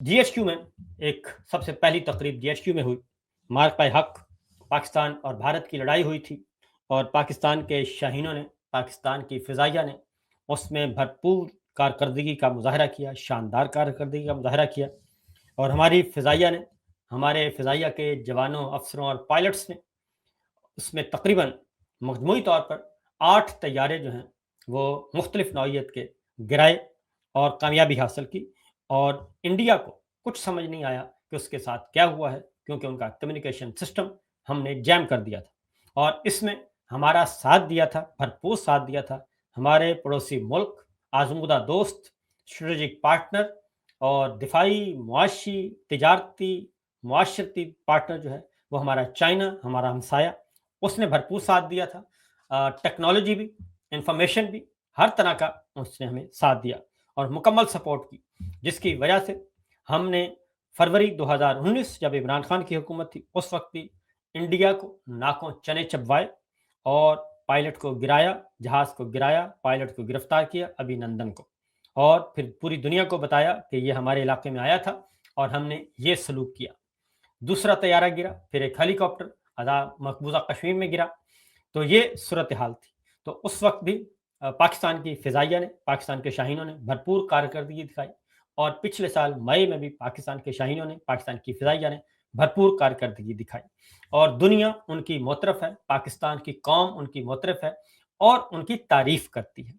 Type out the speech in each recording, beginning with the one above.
GHQ में एक सबसे पहली तकरीब जीएचक्यू में हुई। मार्क पाए हक, पाकिस्तान और भारत की लड़ाई हुई थी और पाकिस्तान के शाहीनों ने, पाकिस्तान की फ़िज़ाइया ने उसमें भरपूर कारकर्दगी का मुज़ाहरा किया, शानदार कारकर्दगी का मुज़ाहरा किया और हमारी फ़िज़ाइया ने, हमारे फ़िज़ाइया के जवानों, अफ़सरों और पायलट्स ने उसमें तकरीबन मजमूई तौर पर 8 तैयारे जो हैं, वो मुख्तलिफ़ नौइयत के गिराए और कामयाबी हासिल की और इंडिया को कुछ समझ नहीं आया कि उसके साथ क्या हुआ है, क्योंकि उनका कम्युनिकेशन सिस्टम हमने जैम कर दिया था और इसमें हमारा साथ दिया था, भरपूर साथ दिया था हमारे पड़ोसी मुल्क, आज़मूदा दोस्त, स्ट्रेटेजिक पार्टनर और दिफाई, मुआशी, तिजारती, मुआशरती पार्टनर जो है, वो हमारा चाइना, हमारा हमसाया, उसने भरपूर साथ दिया था। टेक्नोलॉजी भी, इंफॉर्मेशन भी, हर तरह का उसने हमें साथ दिया और मुकम्मल सपोर्ट की, जिसकी वजह से हमने फरवरी 2019 जब इमरान खान की हुकूमत थी, उस वक्त भी इंडिया को नाकों चने चबवाए और पायलट को गिराया, जहाज़ को गिराया, पायलट को गिरफ्तार किया, अभिनंदन को, और फिर पूरी दुनिया को बताया कि ये हमारे इलाके में आया था और हमने ये सलूक किया। दूसरा तैयारा गिरा, फिर एक हेलीकॉप्टर मकबूजा कश्मीर में गिरा। तो ये सूरत हाल थी। तो उस वक्त भी पाकिस्तान की फ़िज़ाइया ने, पाकिस्तान के शाहीनों ने भरपूर कारकर्दगी दिखाई और पिछले साल मई में भी पाकिस्तान के शाहीनों ने, पाकिस्तान की फ़िज़ाइया ने भरपूर कारकर्दगी दिखाई और दुनिया उनकी मोतरफ़ है, पाकिस्तान की कौम उनकी मोतरफ़ है और उनकी तारीफ़ करती है।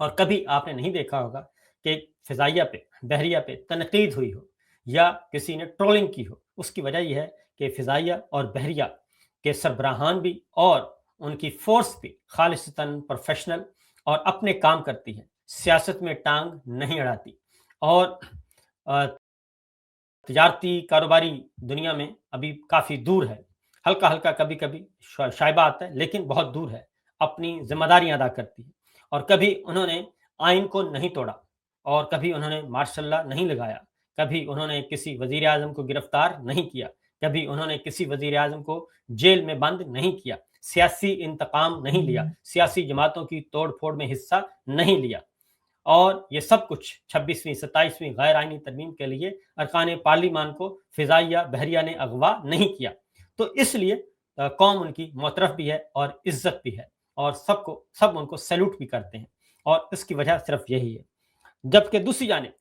और कभी आपने नहीं देखा होगा कि फ़िज़ाइया पे, बहरिया पे तनक़ीद हुई हो या किसी ने ट्रोलिंग की हो। उसकी वजह ये है कि फ़िज़ाइया और बहरिया के सरबराहान भी और उनकी फ़ोर्स भी ख़ालिसतन प्रोफ़ेशनल और अपने काम करती है। सियासत में टांग नहीं अड़ाती और अ, तजारती कारोबारी दुनिया में अभी काफ़ी दूर है। हल्का-हल्का कभी-कभी शाइबा आता है, लेकिन बहुत दूर है। अपनी ज़िम्मेदारियाँ अदा करती है और कभी उन्होंने आइन को नहीं तोड़ा और कभी उन्होंने मार्शल लॉ नहीं लगाया, कभी उन्होंने किसी वज़ीर-ए-आज़म को गिरफ्तार नहीं किया, कभी उन्होंने किसी वज़ीर-ए-आज़म को जेल में बंद नहीं किया, सियासी इंतकाम नहीं लिया, सियासी जमातों की तोड़-फोड़ में हिस्सा नहीं लिया। और ये सब कुछ 26वीं 27वीं गैर आइनी तरमीम के लिए अरकान पार्लिमान को फ़िज़ाइया बहरिया ने अगवा नहीं किया। तो इसलिए कौम उनकी मोतरफ़ भी है और इज़्ज़त भी है और सब उनको सैल्यूट भी करते हैं और इसकी वजह सिर्फ़ यही है। जबकि दूसरी जानिब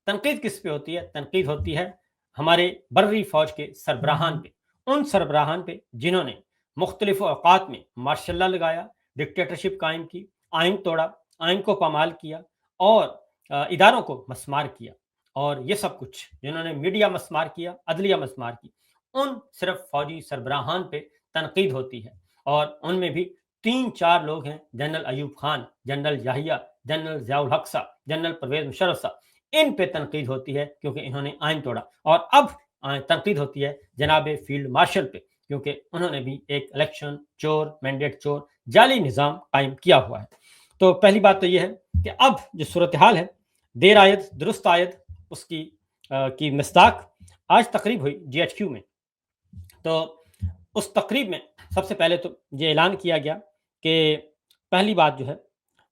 तनक़ीद किस पे होती है? तनक़ीद होती है हमारे बर्री फ़ौज के सरबराहान पे। उन सरबराहान पे जिन्होंने मुख्तलिफ़ औक़ात में मार्शल लॉ लगाया, डिक्टेटरशिप कायम की, आइन तोड़ा, आइन को पामाल किया और इदारों को मस्मार किया और ये सब कुछ जिन्होंने मीडिया मस्मार किया, अदलिया मस्मार की, उन सिर्फ़ फ़ौजी सरबराहान पे तनक़ीद होती है और उनमें भी 3-4 लोग हैं, general Ayub Khan, general Yahya, general Ziaul Haq साहब, जनरल परवेज़ मुशर्रफ साहब, इन पे तनक़ीद होती है क्योंकि इन्होंने आइन तोड़ा और अब तनक़ीद होती है जनाब फ़ील्ड मार्शल पे क्योंकि उन्होंने भी एक इलेक्शन चोर, मैंडेट चोर, जाली निज़ाम कायम किया हुआ है। तो पहली बात तो ये है कि अब जो सूरत-ए-हाल है, देर आयत दुरुस्त आयत उसकी की मिस्दाक आज तकरीब हुई जीएचक्यू में। तो उस तकरीब में सबसे पहले तो ये ऐलान किया गया कि पहली बात जो है,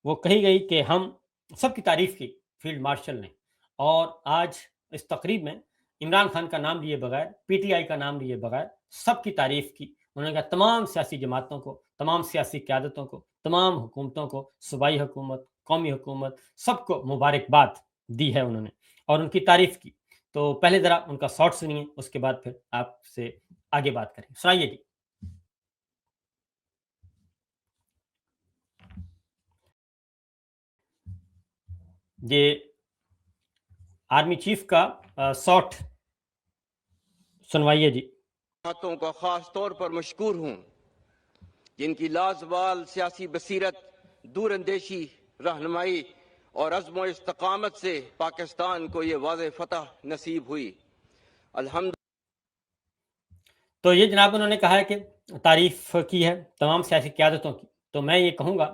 वो कही गई कि हम सबकी तारीफ़ की फ़ील्ड मार्शल ने और आज इस तकरीब में इमरान खान का नाम लिए बगैर, पीटीआई का नाम लिए बगैर सबकी तारीफ़ की। उन्होंने कहा तमाम सियासी जमातों को, तमाम सियासी क़यादतों को, तमाम हुकूमतों को, सूबाई हुकूमत, कौमी हुकूमत, सबको मुबारकबाद दी है उन्होंने और उनकी तारीफ़ की। तो पहले ज़रा उनका शॉट सुनिए, उसके बाद फिर आपसे आगे बात करें। सुनाइए जी। ये आर्मी चीफ का शॉट सुनवाइए जी। बातों का खास तौर पर मशकूर हूँ जिनकी लाजवाल सियासी बसीरत, दूरंदेशी रहनुमाई और अज़्म इस्तकामत से पाकिस्तान को ये वाज़ेह फतह नसीब हुई। अल्हम्दुलिल्लाह। तो ये जनाब उन्होंने कहा है कि तारीफ़ की है तमाम सियासी क़यादतों की। तो मैं ये कहूँगा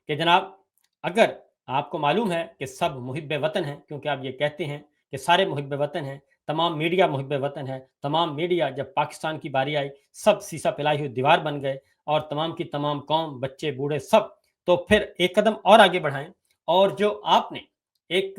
कि जनाब अगर आपको मालूम है कि सब मुहिब्बे वतन हैं, क्योंकि आप ये कहते हैं कि सारे मुहिब्बे वतन हैं, तमाम मीडिया मुहिब्बे वतन है, तमाम मीडिया जब पाकिस्तान की बारी आई, सब सीसा पिलाई हुई दीवार बन गए और तमाम की तमाम कौम, बच्चे, बूढ़े सब। तो फिर एक कदम और आगे बढ़ाएँ और जो आपने एक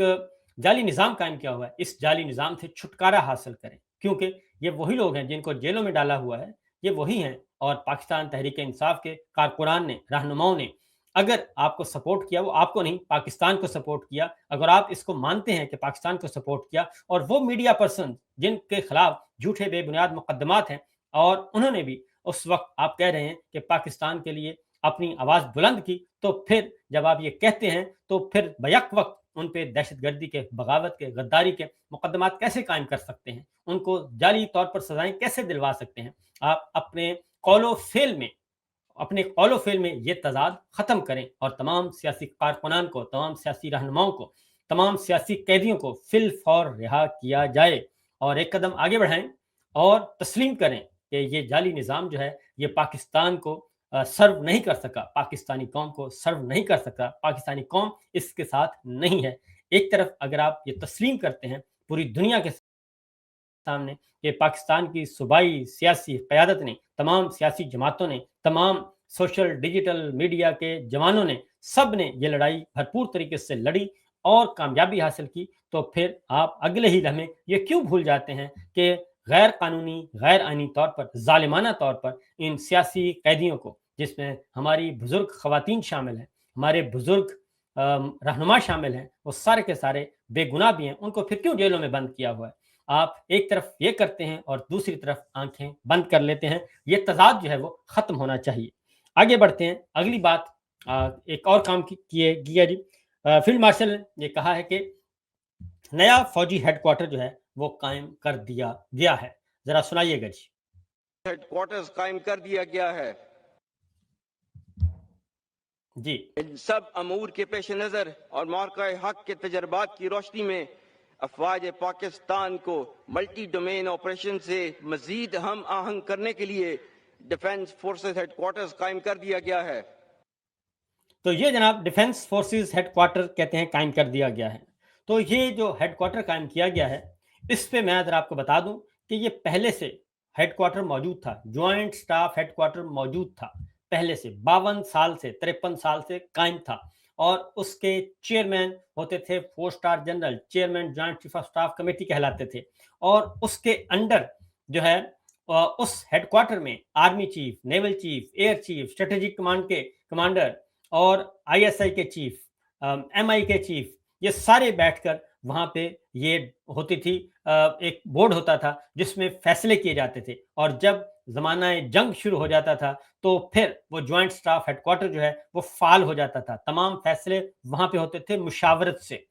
जाली निज़ाम कायम किया हुआ है, इस जाली निज़ाम से छुटकारा हासिल करें, क्योंकि ये वही लोग हैं जिनको जेलों में डाला हुआ है, ये वही हैं। और पाकिस्तान तहरीक-ए-इंसाफ के कारकुनान ने, रहनुमाओं ने अगर आपको सपोर्ट किया, वो आपको नहीं, पाकिस्तान को सपोर्ट किया। अगर आप इसको मानते हैं कि पाकिस्तान को सपोर्ट किया, और वो मीडिया पर्सन जिनके खिलाफ झूठे बेबुनियाद मुकदमात हैं, और उन्होंने भी उस वक्त आप कह रहे हैं कि पाकिस्तान के लिए अपनी आवाज़ बुलंद की, तो फिर जब आप ये कहते हैं, तो फिर बैक वक्त उन पे दहशतगर्दी के, बगावत के, गद्दारी के मुकदमात कैसे कायम कर सकते हैं? उनको जाली तौर पर सज़ाएँ कैसे दिलवा सकते हैं? आप अपने कौलो फेल में ये तज़ाद ख़त्म करें, और तमाम सियासी कारकुनान को, तमाम सियासी रहनुमाओं को, तमाम सियासी कैदियों को फिल फौर रिहा किया जाए, और एक कदम आगे बढ़ाएँ और तस्लीम करें कि ये जाली निज़ाम जो है, ये पाकिस्तान को सर्व नहीं कर सका, पाकिस्तानी कौम को सर्व नहीं कर सका, पाकिस्तानी कौम इसके साथ नहीं है। एक तरफ अगर आप ये तस्लीम करते हैं पूरी दुनिया के सामने कि पाकिस्तान की सूबाई सियासी क़यादत ने, तमाम सियासी जमातों ने, तमाम सोशल डिजिटल मीडिया के जवानों ने, सब ने ये लड़ाई भरपूर तरीके से लड़ी और कामयाबी हासिल की, तो फिर आप अगले ही लम्हे ये क्यों भूल जाते हैं कि गैर कानूनी, गैर आईनी तौर पर, ज़ालिमाना तौर पर इन सियासी कैदियों को, जिसमें हमारी बुज़ुर्ग ख़वातीन शामिल हैं, हमारे बुज़ुर्ग रहनुमा शामिल हैं, वो सारे के सारे बेगुनाह भी हैं, उनको फिर क्यों जेलों में बंद किया हुआ है? आप एक तरफ ये करते हैं और दूसरी तरफ आंखें बंद कर लेते हैं। ये तज़ाद जो है वो ख़त्म होना चाहिए। आगे बढ़ते हैं, अगली बात एक और काम किया जी। फील्ड मार्शल ने ये कहा है कि नया फ़ौजी हेडक्वार्टर जो है वो कायम कर दिया गया है। ज़रा सुनाइएगा जी। हेडक्वार्टर्स कायम कर दिया गया है। जी। इन सब अमूर के पेश नज़र और मार्का हक के तजर्बात की रोशनी में अफवाज पाकिस्तान को मल्टी डोमेन ऑपरेशन से मजीद हम आहंग करने के लिए डिफेंस फोर्सेस हेडक्वार्टर्स कायम कर दिया गया है। तो ये जनाब डिफेंस फोर्सेस हेडक्वार्टर कहते हैं कायम कर दिया गया है। तो ये जो हेडक्वार्टर कायम किया गया है, इस पे मैं अगर आपको बता दूं कि ये पहले से हेडक्वार्टर मौजूद था, ज्वाइंट स्टाफ हेडक्वार्टर मौजूद था पहले से, 52 साल से, 53 साल से कायम था। और उसके चेयरमैन होते थे 4 star general, chairman joint chief of staff committee कहलाते थे। और उसके अंडर जो है उस हेडक्वार्टर में army chief, naval chief, air chief, strategic command के कमांडर और आईएसआई के चीफ, एमआई के चीफ, ये सारे बैठकर वहां पे ये होती थी, एक बोर्ड होता था जिसमें फैसले किए जाते थे। और जब जमाना जंग शुरू हो जाता था, तो फिर वो ज्वाइंट स्टाफ हेडक्वार्टर जो है वो फाल हो जाता था। तमाम फैसले वहां पे होते थे मुशावरत से,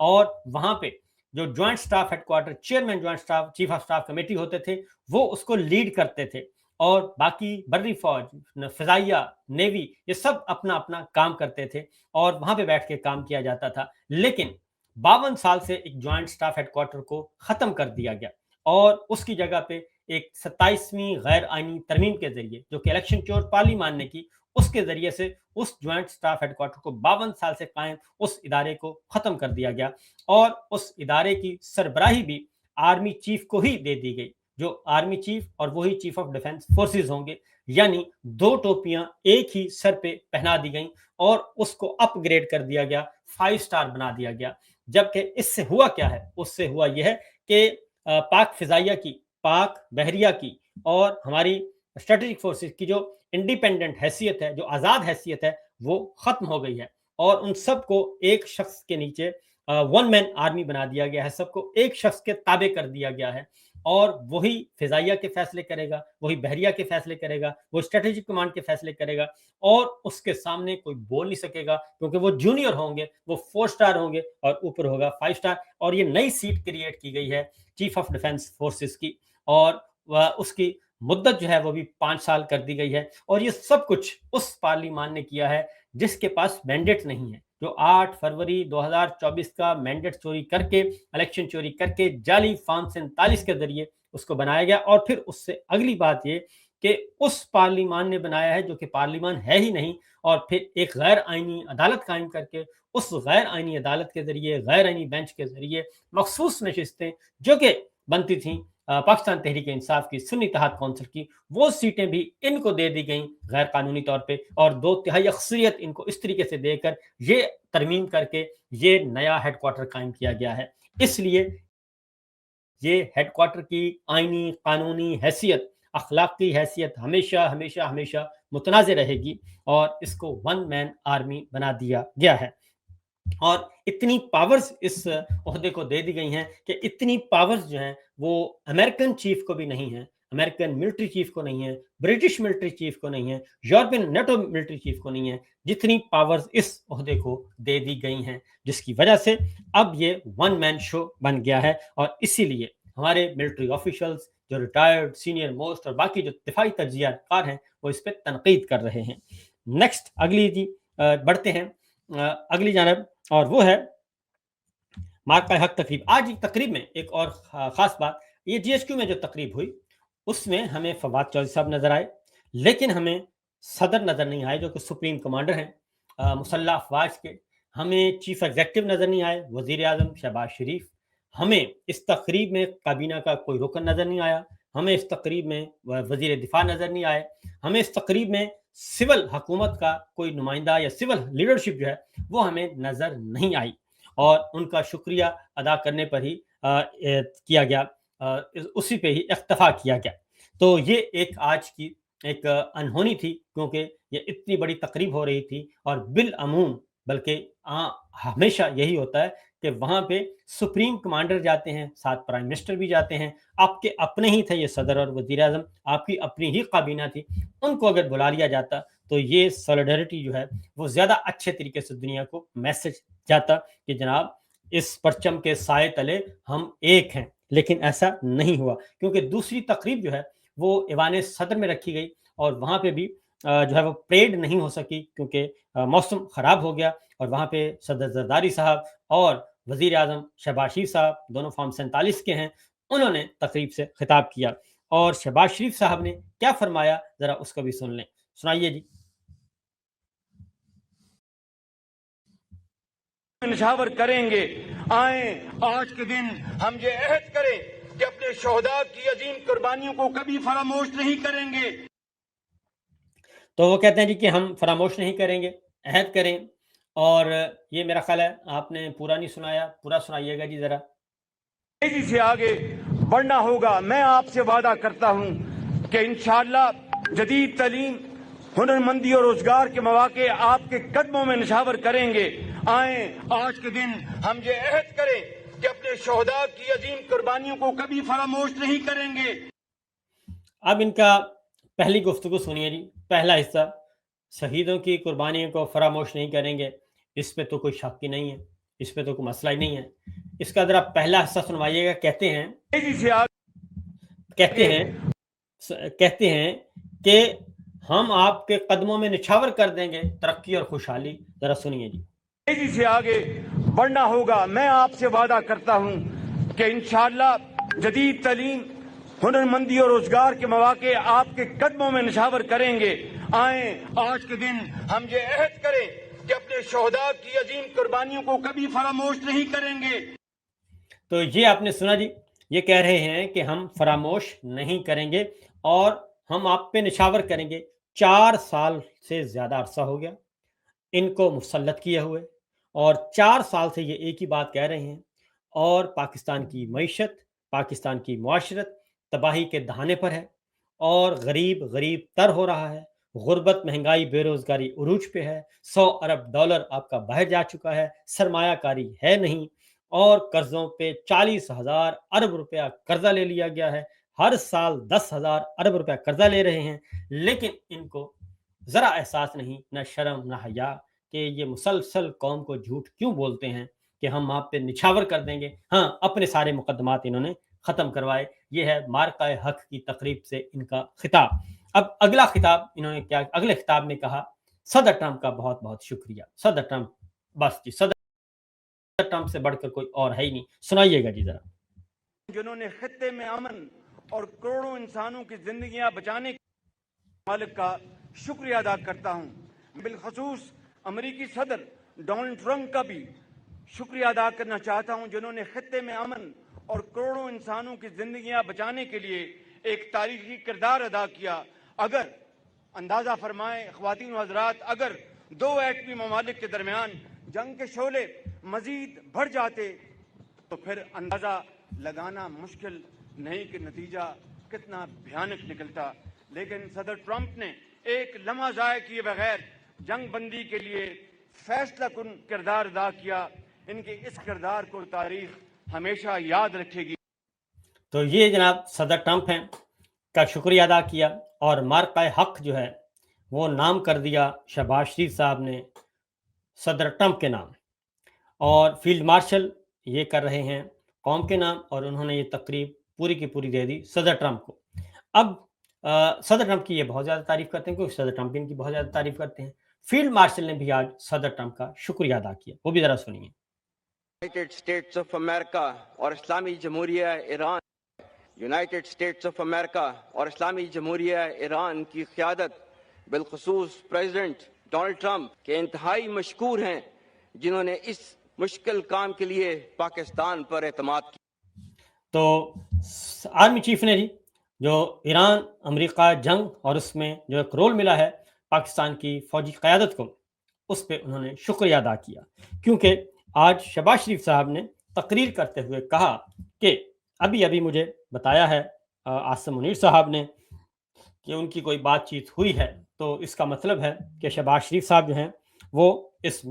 और वहां पे जो joint staff headquarter chairman joint staff chief of staff committee होते थे, वो उसको लीड करते थे। और बाकी बर्री फौज, फिजाइया, नेवी, ये सब अपना अपना काम करते थे, और वहां पे बैठ के काम किया जाता था। लेकिन 52 साल से एक ज्वाइंट स्टाफ हेडक्वार्टर को खत्म कर दिया गया, और उसकी जगह पे एक 27वीं गैर आईनी तरमीम के जरिए, जो कि इलेक्शन चोर पार्लिमान ने की, उसके जरिए से उस ज्वाइंट स्टाफ हेडक्वार्टर को 52 साल से कायम उस इदारे को खत्म कर दिया गया, और उस इदारे की सरबराही भी आर्मी चीफ को ही दे दी गई, जो आर्मी चीफ और वही चीफ ऑफ डिफेंस फोर्सेस होंगे। यानी 2 टोपियां एक ही सर पे पहना दी गई, और उसको अपग्रेड कर दिया गया, 5 स्टार बना दिया गया। जबकि इससे हुआ क्या है? उससे हुआ यह है कि पाक फिजाइया की, पाक बहरिया की और हमारी स्ट्रेटेजिक फोर्सेस की जो इंडिपेंडेंट हैसियत है, जो आज़ाद हैसियत है, वो ख़त्म हो गई है। और उन सबको एक शख्स के नीचे वन मैन आर्मी बना दिया गया है, सबको एक शख्स के ताबे कर दिया गया है, और वही फिजाइया के फैसले करेगा, वही बहरिया के फैसले करेगा, वो स्ट्रेटेजिक कमांड के फैसले करेगा, और उसके सामने कोई बोल नहीं सकेगा, क्योंकि वो जूनियर होंगे, वो 4 स्टार होंगे और ऊपर होगा 5 स्टार। और ये नई सीट क्रिएट की गई है चीफ ऑफ डिफेंस फोर्सेस की, और उसकी मुद्दत जो है वो भी 5 साल कर दी गई है। और ये सब कुछ उस पार्लिमान ने किया है जिसके पास मैंडेट नहीं है, जो 8 फरवरी 2024 का मैंडेट चोरी करके, इलेक्शन चोरी करके, जाली फॉर्म 47 के जरिए उसको बनाया गया। और फिर उससे अगली बात ये कि उस पार्लिमान ने बनाया है जो कि पार्लिमान है ही नहीं, और फिर एक गैर आईनी अदालत कायम करके उस गैर आईनी अदालत के जरिए, गैर आईनी बेंच के जरिए मखसूस नशिस्तें जो कि बनती थी पाकिस्तान तहरीक इंसाफ की सुन्नी इत्तेहाद कौंसिल की वो सीटें भी इनको दे दी गई गैर कानूनी तौर पे, और 2/3 अक्सरियत इनको इस तरीके से देकर ये तरमीम करके ये नया हेडक्वार्टर कायम किया गया है। इसलिए ये हेडक्वार्टर की आईनी कानूनी हैसियत, अखलाकी हैसियत हमेशा हमेशा हमेशा मुतनाज़ रहेगी, और इसको वन मैन आर्मी बना दिया गया है। और इतनी पावर्स इस ओहदे को दे दी गई हैं कि इतनी पावर्स जो हैं वो अमेरिकन चीफ को भी नहीं है, अमेरिकन मिलिट्री चीफ को नहीं है, ब्रिटिश मिलिट्री चीफ को नहीं है, यूरोपियन नेटो मिलिट्री चीफ को नहीं है, जितनी पावर्स इस ओहदे को दे दी गई हैं, जिसकी वजह से अब ये वन मैन शो बन गया है। और इसीलिए हमारे मिलिट्री ऑफिशियल्स जो रिटायर्ड सीनियर मोस्ट और बाकी जो दिफाई तज्जियाकार हैं वो इस पर तनकीद कर रहे हैं। नेक्स्ट अगली जी बढ़ते हैं अगली जानब, और वो है मार्का हक तकरीब। आज की तकरीब में एक और खास बात, ये जीएचक्यू में जो तकरीब हुई उसमें हमें फवाद चौधरी साहब नजर आए, लेकिन हमें सदर नजर नहीं आए जो कि सुप्रीम कमांडर हैं मुसल्लह अफवाज के। हमें चीफ एग्जीक्यूटिव नजर नहीं आए, वजीर आजम शहबाज शरीफ। हमें इस तकरीब में काबीना का कोई रुकन नजर नहीं आया, हमें इस तकरीब में वजीर दिफा नजर नहीं आए, हमें इस तकरीब में सिविल हुकूमत का कोई नुमाइंदा या सिविल लीडरशिप जो है वो हमें नजर नहीं आई, और उनका शुक्रिया अदा करने पर ही किया गया, उसी पे ही इख्तफा किया गया। तो ये एक आज की एक अनहोनी थी, क्योंकि ये इतनी बड़ी तकरीब हो रही थी, और बिल अमूम बल्कि हमेशा यही होता है कि वहां पे सुप्रीम कमांडर जाते हैं, साथ प्राइम मिनिस्टर भी जाते हैं, आपके अपने ही थे ये सदर और वजीर आजम, आपकी अपनी ही काबीना थी, उनको अगर बुला लिया जाता तो ये सॉलिडरिटी जो है वो ज़्यादा अच्छे तरीके से दुनिया को मैसेज जाता कि जनाब इस परचम के साए तले हम एक हैं। लेकिन ऐसा नहीं हुआ, क्योंकि दूसरी तकरीब जो है वो ईवान सदर में रखी गई, और वहाँ पे भी जो है वो परेड नहीं हो सकी, क्योंकि मौसम ख़राब हो गया, और वहाँ पे सदर जरदारी साहब और वजीर आजम शहबाज शरीफ साहब दोनों फॉर्म 47 के हैं, उन्होंने तकरीब से खिताब किया, और शहबाज शरीफ साहब ने क्या फरमाया ज़रा उसको भी सुन लें। सुनाइए जी। निशावर करेंगे, आए आज के दिन हम ये अहद करें कि अपने शोहदा की अजीम कुर्बानियों को कभी फरामोश नहीं करेंगे। तो वो कहते हैं जी कि हम फरामोश नहीं करेंगे, अहद करें। और ये मेरा ख्याल है आपने पूरा नहीं सुनाया, पूरा सुनाइएगा जी ज़रा। तेजी से आगे बढ़ना होगा। मैं आपसे वादा करता हूं कि इंशाअल्लाह जदीद तालीम, हुनरमंदी और रोजगार के मौके आपके कदमों में निशावर करेंगे। आए आज के दिन हम ये अहद करें कि अपने शोहदा की अजीम कुर्बानियों को कभी फरामोश नहीं करेंगे। अब इनका पहली गुफ्तगू सुनिए जी, पहला हिस्सा, शहीदों की कुर्बानियों को फरामोश नहीं करेंगे, इस पे तो कोई शक ही नहीं है, इस पे तो कोई मसला ही नहीं है। इसका जरा पहला हिस्सा सुनवाइएगा। कहते हैं कहते हैं कि हम आपके कदमों में निछावर कर देंगे तरक्की और खुशहाली। जरा सुनिए जी। तेजी से आगे बढ़ना होगा। मैं आपसे वादा करता हूं कि इंशाअल्लाह जदीद तालीम, हुनरमंदी और रोजगार के मौके आपके कदमों में निशावर करेंगे। आए आज के दिन हम ये अहद करें कि अपने शोहदा की अजीम कुर्बानियों को कभी फरामोश नहीं करेंगे। तो ये आपने सुना जी, ये कह रहे हैं कि हम फरामोश नहीं करेंगे और हम आप पे निशावर करेंगे। 4 साल से ज़्यादा अरसा हो गया इनको मुसल्लत किए हुए, और 4 साल से ये एक ही बात कह रहे हैं, और पाकिस्तान की मईशत, पाकिस्तान की मुआशरत तबाही के दहाने पर है, और गरीब गरीब तर हो रहा है। गुर्बत, महंगाई, बेरोज़गारी उरूज पे है। 100 अरब डॉलर आपका बाहर जा चुका है, सरमायाकारी है नहीं, और कर्ज़ों पे 40,000 अरब रुपया कर्ज़ा ले लिया गया है। हर साल 10,000 अरब रुपया कर्ज़ा ले रहे हैं, लेकिन इनको ज़रा एहसास नहीं, न शर्म न हया, कि ये मुसलसल कौम को झूठ क्यों बोलते हैं कि हम आप पे निछावर कर देंगे। हाँ, अपने सारे मुकदमात इन्होंने ख़त्म करवाए। ये है मार्का हक की तकरीब से इनका खिताब। अब अगला खिताब इन्होंने क्या, अगले खिताब में कहा, सदर ट्रंप का बहुत बहुत शुक्रिया। सदर ट्रंप, बस जी, सदर ट्रंप से बढ़कर कोई और है ही नहीं। सुनाइएगा जी ज़रा। जिन्होंने खित्ते में अमन और करोड़ों इंसानों की जिंदगियां बचाने के मालिक का शुक्रिया अदा करता हूं। बिलखसूस अमेरिकी सदर डोनाल्ड ट्रंप का भी शुक्रिया अदा करना चाहता हूं, जिन्होंने खित्ते में अमन اور کروڑوں انسانوں کی زندگیاں بچانے کے لیے ایک تاریخی کردار ادا کیا. اگر اندازہ فرمائیں خواتین و حضرات، اگر دو ایٹمی ممالک کے درمیان جنگ کے شعلے مزید بڑھ جاتے تو پھر اندازہ لگانا مشکل نہیں کہ نتیجہ کتنا بھیانک نکلتا. لیکن صدر ٹرمپ نے ایک لمحہ ضائع کیے بغیر جنگ بندی کے لیے فیصلہ کن کردار ادا کیا. ان کے اس کردار کو تاریخ ہمیشہ یاد رکھے گی. تو یہ جناب صدر ٹرمپ ہیں کا شکریہ ادا کیا اور مارکہ حق جو ہے وہ نام کر دیا شہباز شریف صاحب نے صدر ٹرمپ کے نام، اور فیلڈ مارشل یہ کر رہے ہیں قوم کے نام، اور انہوں نے یہ تقریب پوری کی پوری دے دی صدر ٹرمپ کو. اب صدر ٹرمپ کی یہ بہت زیادہ تعریف کرتے ہیں کیونکہ صدر ٹرمپ ان کی بہت زیادہ تعریف کرتے ہیں. فیلڈ مارشل نے بھی آج صدر ٹرمپ کا شکریہ ادا کیا، وہ بھی ذرا سنیے. یونائٹڈ اسٹیٹس آف امریکہ اور اسلامی جمہوریہ Iran United States of America اور اسلامی جمہوریہ ایران کی قیادت بالخصوص پریزیڈنٹ ڈونلڈ ٹرمپ کے انتہائی مشکور ہیں، جنہوں نے اس مشکل کام کے لیے پاکستان پر اعتماد کیا. تو آرمی چیف نے جو ایران امریکہ جنگ اور اس میں جو ایک رول ملا ہے پاکستان کی فوجی قیادت کو، اس پہ انہوں نے شکریہ ادا کیا، کیونکہ آج شہباز شریف صاحب نے تقریر کرتے ہوئے کہا کہ ابھی مجھے بتایا ہے عاصم منیر صاحب نے کہ ان کی کوئی بات چیت ہوئی ہے، تو اس کا مطلب ہے کہ شہباز شریف صاحب جو ہیں وہ اس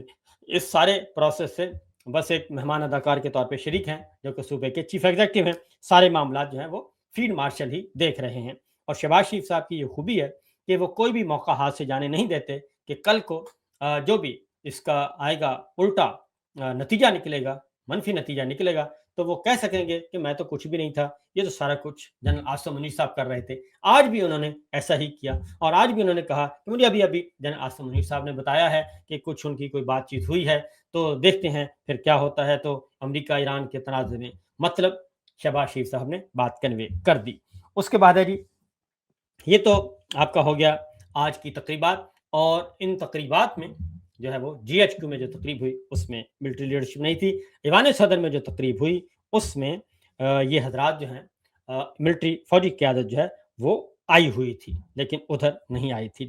سارے پروسیس سے بس ایک مہمان اداکار کے طور پہ شریک ہیں، جو کہ صوبے کے چیف ایگزیکٹو ہیں. سارے معاملات جو ہیں وہ فیلڈ مارشل ہی دیکھ رہے ہیں. اور شہباز شریف صاحب کی یہ خوبی ہے کہ وہ کوئی بھی موقع ہاتھ سے جانے نہیں دیتے کہ کل کو جو بھی اس کا آئے گا الٹا نتیجہ نکلے گا، منفی نتیجہ نکلے گا، تو وہ کہہ سکیں گے کہ میں تو کچھ بھی نہیں تھا، یہ تو سارا کچھ جنرل عاصم منیر صاحب کر رہے تھے. آج بھی انہوں نے ایسا ہی کیا، اور آج بھی انہوں نے کہا کہ مجھے ابھی جنرل عاصم منیر صاحب نے بتایا ہے کہ کچھ ان کی کوئی بات چیت ہوئی ہے، تو دیکھتے ہیں پھر کیا ہوتا ہے. تو امریکہ ایران کے تنازع میں مطلب شہباز شریف صاحب نے بات کنوے کر دی. اس کے بعد ہے یہ تو آپ کا ہو گیا آج کی تقریبات، اور ان تقریبات میں جو ہے وہ جی ایچ کیو میں جو تقریب ہوئی اس میں ملٹری لیڈرشپ نہیں تھی. ایوان صدر میں جو تقریب ہوئی اس میں یہ حضرات جو ہیں ملٹری فوجی قیادت جو ہے وہ آئی ہوئی تھی، لیکن ادھر نہیں آئی تھی.